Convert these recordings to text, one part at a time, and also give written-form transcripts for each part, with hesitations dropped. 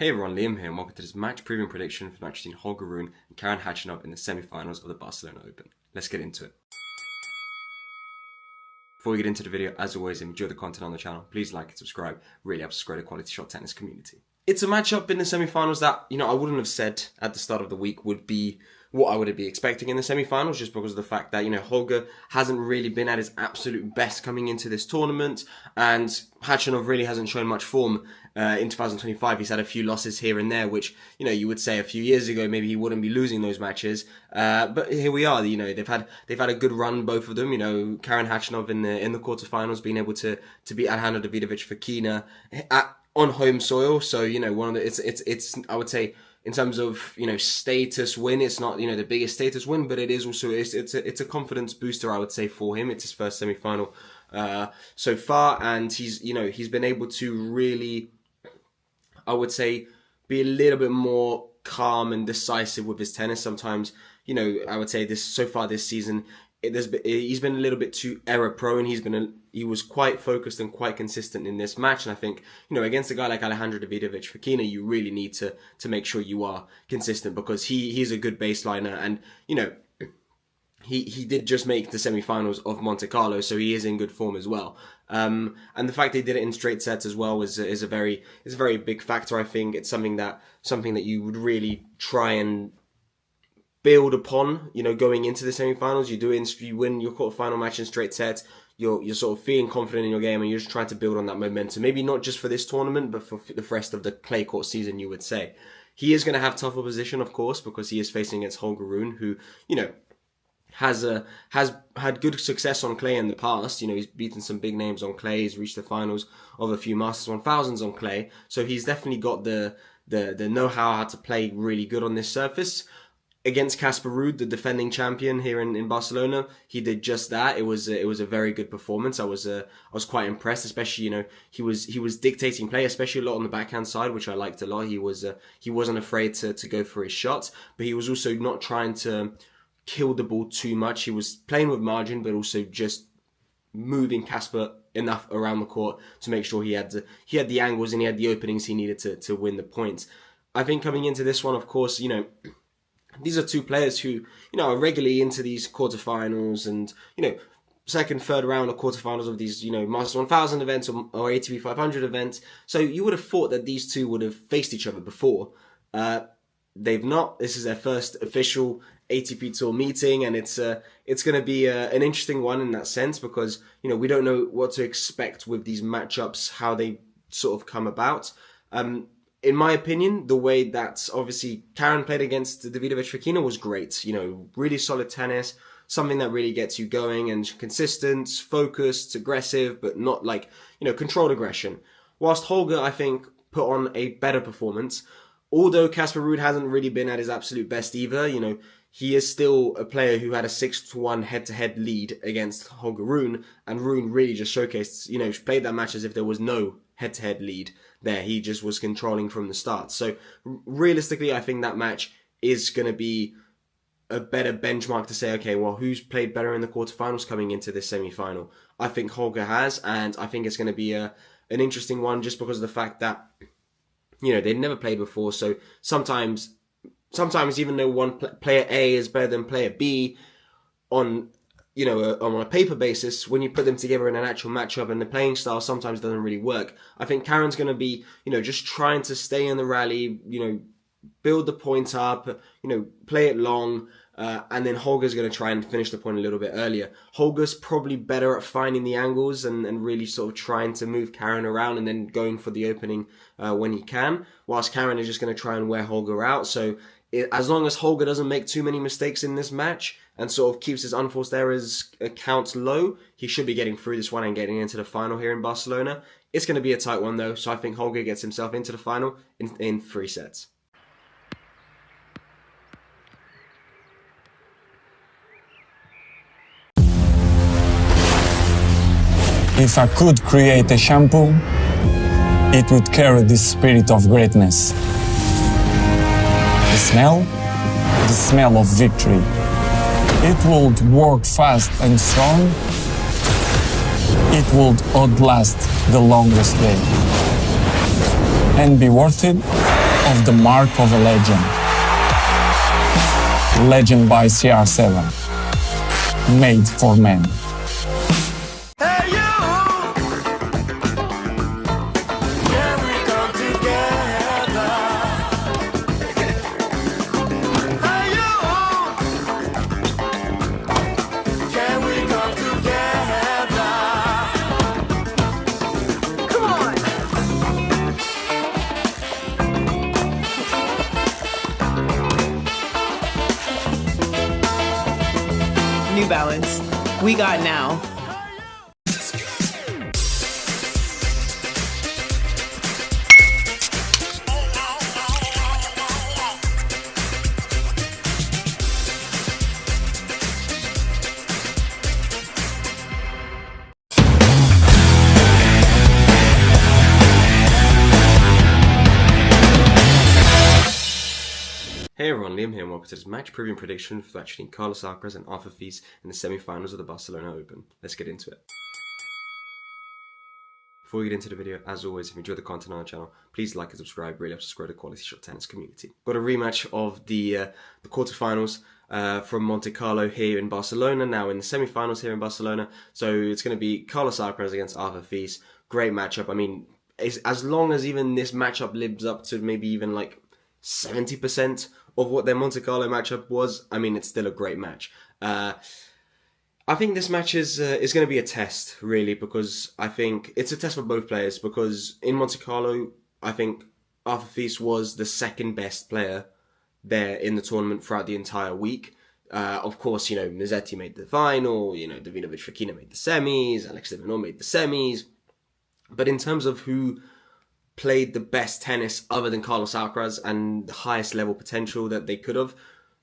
Hey everyone, Liam here and welcome to this match preview and prediction for the match between Holger, Rune and Khachanov in the semi-finals of the Barcelona Open. Let's get into it. Before we get into the video, as always, if you enjoy the content on the channel, please like and subscribe. Really helps us grow the QualityShot Tennis community. It's a matchup in the semi-finals that, I wouldn't have said at the start of the week would be what I would be expecting in the semi-finals, just because of the fact that, Holger hasn't really been at his absolute best coming into this tournament, and Khachanov really hasn't shown much form in 2025. He's had a few losses here and there, which, you would say a few years ago, maybe he wouldn't be losing those matches. But here we are, they've had a good run, both of them, Khachanov in the quarterfinals, being able to beat Alejandro Davidovich Fokina on home soil. So, one of the, it's, I would say, in terms of, status win, it's not, the biggest status win, but it is also, it's a confidence booster, I would say, for him. It's his first semi-final so far, and he's been able to really, I would say, be a little bit more calm and decisive with his tennis. Sometimes, I would say so far this season, he's been a little bit too error prone. He was quite focused and quite consistent in this match. And I think, against a guy like Alejandro Davidovich Fokina, you really need to make sure you are consistent, because he's a good baseliner, and, he did just make the semi-finals of Monte Carlo, so he is in good form as well. And the fact they did it in straight sets as well is a very big factor. I think it's something that you would really try and build upon, going into the semi-finals. You win your quarterfinal match in straight sets, you're sort of feeling confident in your game, and you're just trying to build on that momentum. Maybe not just for this tournament, but for the rest of the clay court season, you would say. He is going to have tough opposition, of course, because he is facing against Holger Rune, who, has had good success on clay in the past. He's beaten some big names on clay. He's reached the finals of a few Masters 1000s on clay. So he's definitely got the know-how how to play really good on this surface. Against Casper Ruud, the defending champion here in Barcelona, he did just that. It was a very good performance. I was quite impressed, especially, he was dictating play, especially a lot on the backhand side, which I liked a lot. He wasn't afraid to go for his shots, but he was also not trying to kill the ball too much. He was playing with margin, but also just moving Casper enough around the court to make sure he had the angles and he had the openings he needed to win the points. I think coming into this one, of course, these are two players who, are regularly into these quarterfinals and, second, third round of quarterfinals of these, Masters 1000 events or ATP 500 events. So you would have thought that these two would have faced each other before. They've not. This is their first official ATP Tour meeting, and it's going to be an interesting one in that sense, because we don't know what to expect with these matchups, how they sort of come about. In my opinion, the way that obviously Karen played against Davidovich Fokina was great. Really solid tennis, something that really gets you going, and consistent, focused, aggressive, but not like controlled aggression. Whilst Holger, I think, put on a better performance. Although Casper Ruud hasn't really been at his absolute best either, he is still a player who had a 6-1 head-to-head lead against Holger Rune, and Rune really just showcased, played that match as if there was no head-to-head lead there. He just was controlling from the start. So realistically, I think that match is going to be a better benchmark to say, okay, well, who's played better in the quarterfinals coming into this semi-final? I think Holger has, and I think it's going to be an interesting one just because of the fact that they'd never played before, so sometimes even though one player A is better than player B on a paper basis, when you put them together in an actual matchup and the playing style sometimes doesn't really work. I think Karen's going to be, just trying to stay in the rally, build the point up, play it long, and then Holger's going to try and finish the point a little bit earlier. Holger's probably better at finding the angles and really sort of trying to move Karen around and then going for the opening when he can, whilst Karen is just going to try and wear Holger out. So as long as Holger doesn't make too many mistakes in this match and sort of keeps his unforced errors count low, he should be getting through this one and getting into the final here in Barcelona. It's going to be a tight one though, so I think Holger gets himself into the final in 3 sets. If I could create a shampoo, it would carry the spirit of greatness. The smell of victory. It would work fast and strong. It would outlast the longest day. And be worth it of the mark of a legend. Legend by CR7. Made for men. New Balance. We got now. Hey everyone, Liam here and welcome to this match preview and prediction for match between Carlos Alcaraz and Arthur Fils in the semi-finals of the Barcelona Open. Let's get into it. Before we get into the video, as always, if you enjoy the content on our channel, please like and subscribe. Really helps us grow the QualityShot Tennis community. Got a rematch of the quarterfinals from Monte Carlo here in Barcelona, now in the semi-finals here in Barcelona. So it's going to be Carlos Alcaraz against Arthur Fils. Great matchup. I mean, as long as even this matchup lives up to maybe even like 70% of what their Monte Carlo matchup was, I mean, it's still a great match. I think this match is going to be a test, really, because I think it's a test for both players, because in Monte Carlo, I think Arthur Fils was the second best player there in the tournament throughout the entire week. Of course, you know, Musetti made the final, you know, Davinovic Fokina made the semis, Alex de Minaur made the semis. But in terms of who played the best tennis other than Carlos Alcaraz and the highest level potential that they could have,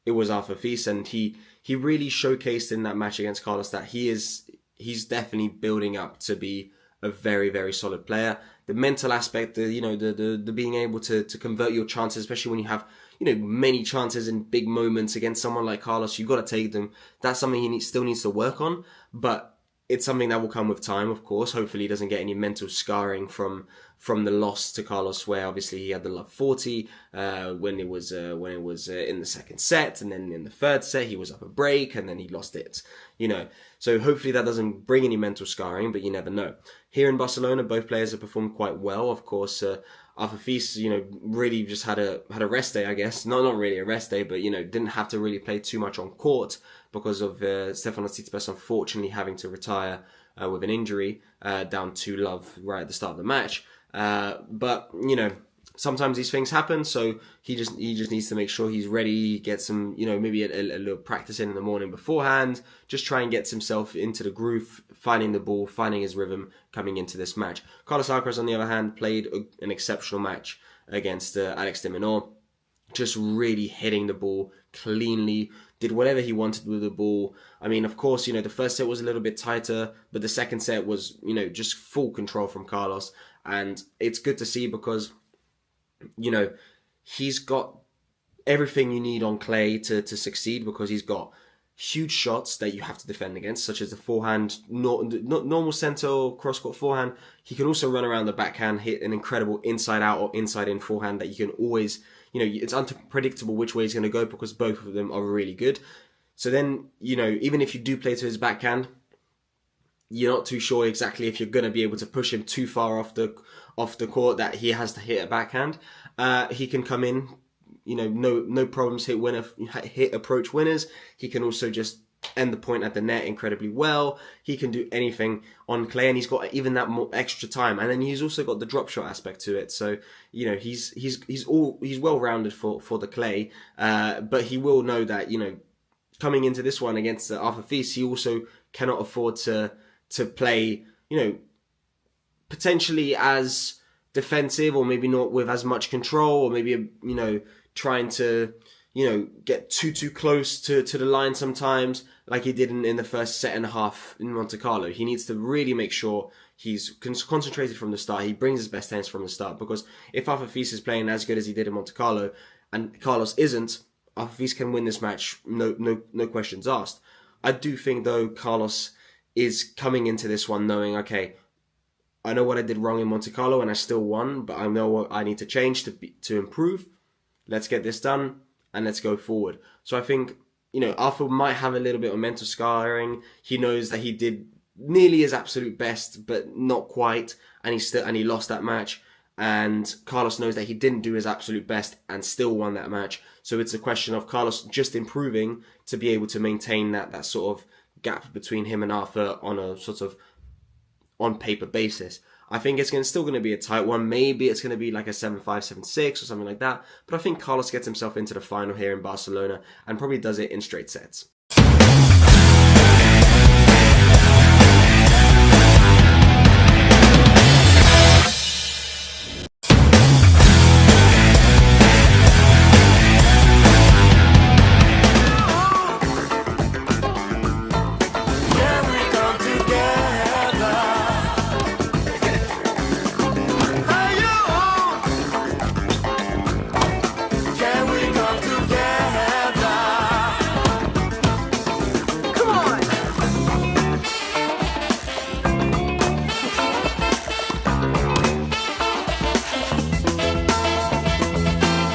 it was Arthur Fils, and he really showcased in that match against Carlos that he's definitely building up to be a very, very solid player. The mental aspect, the being able to convert your chances, especially when you have, you know, many chances in big moments against someone like Carlos, you've got to take them. That's something he still needs to work on, but it's something that will come with time, of course. Hopefully he doesn't get any mental scarring from the loss to Carlos, where obviously he had the love 40 when it was in the second set, and then in the third set he was up a break and then he lost it. You know, so hopefully that doesn't bring any mental scarring, but you never know. Here in Barcelona, both players have performed quite well. Of course, Arthur Fils, you know, really just had a rest day, I guess. Not really a rest day, but, you know, didn't have to really play too much on court because of Stefanos Tsitsipas unfortunately having to retire with an injury down to love right at the start of the match. But, you know, sometimes these things happen, so he just needs to make sure he's ready, get some, you know, maybe a little practice in the morning beforehand, just try and get himself into the groove, finding the ball, finding his rhythm coming into this match. Carlos Alcaraz, on the other hand, played an exceptional match against Alex de Minaur, just really hitting the ball cleanly, did whatever he wanted with the ball. I mean, of course, you know, the first set was a little bit tighter, but the second set was, you know, just full control from Carlos. And it's good to see because, you know, he's got everything you need on clay to succeed, because he's got huge shots that you have to defend against, such as the forehand, normal center or cross-court forehand. He can also run around the backhand, hit an incredible inside-out or inside-in forehand that you can always, you know, it's unpredictable which way he's going to go because both of them are really good. So then, you know, even if you do play to his backhand, you're not too sure exactly if you're going to be able to push him too far off the court that he has to hit a backhand. He can come in, you know, no problems, hit approach winners. He can also just end the point at the net incredibly well. He can do anything on clay, and he's got even that more extra time. And then he's also got the drop shot aspect to it. So, you know, he's well rounded for the clay. But he will know that, you know, coming into this one against Arthur Fils, he also cannot afford to play, you know, potentially as defensive, or maybe not with as much control, or maybe, you know, trying to, you know, get too close to the line sometimes, like he did in the first set and a half in Monte Carlo. He needs to really make sure he's concentrated from the start. He brings his best tennis from the start, because if Arthur Fils is playing as good as he did in Monte Carlo, and Carlos isn't, Arthur Fils can win this match, no questions asked. I do think, though, Carlos is coming into this one knowing, okay, I know what I did wrong in Monte Carlo and I still won, but I know what I need to change to improve. let's get this done and let's go forward. So I think, you know, Arthur might have a little bit of mental scarring. He knows that he did nearly his absolute best, but not quite, and he lost that match. And Carlos knows that he didn't do his absolute best and still won that match. So it's a question of Carlos just improving to be able to maintain that sort of gap between him and Arthur on a sort of on paper basis. I think it's still going to be a tight one. Maybe it's going to be like a 7-5, 7-6 or something like that. But I think Carlos gets himself into the final here in Barcelona and probably does it in straight sets.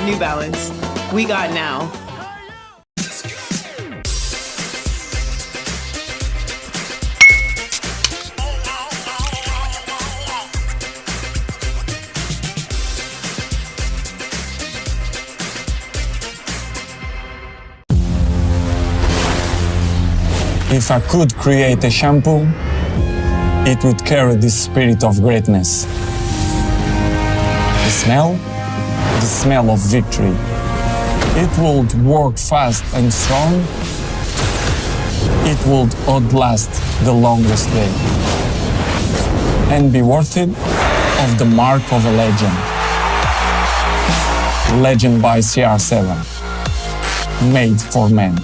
New Balance. We got now. If I could create a shampoo, it would carry the spirit of greatness. The smell of victory. It would work fast and strong. It would outlast the longest day. And be worthy of the mark of a legend. Legend by CR7. Made for men.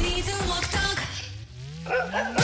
Need to walk, talk.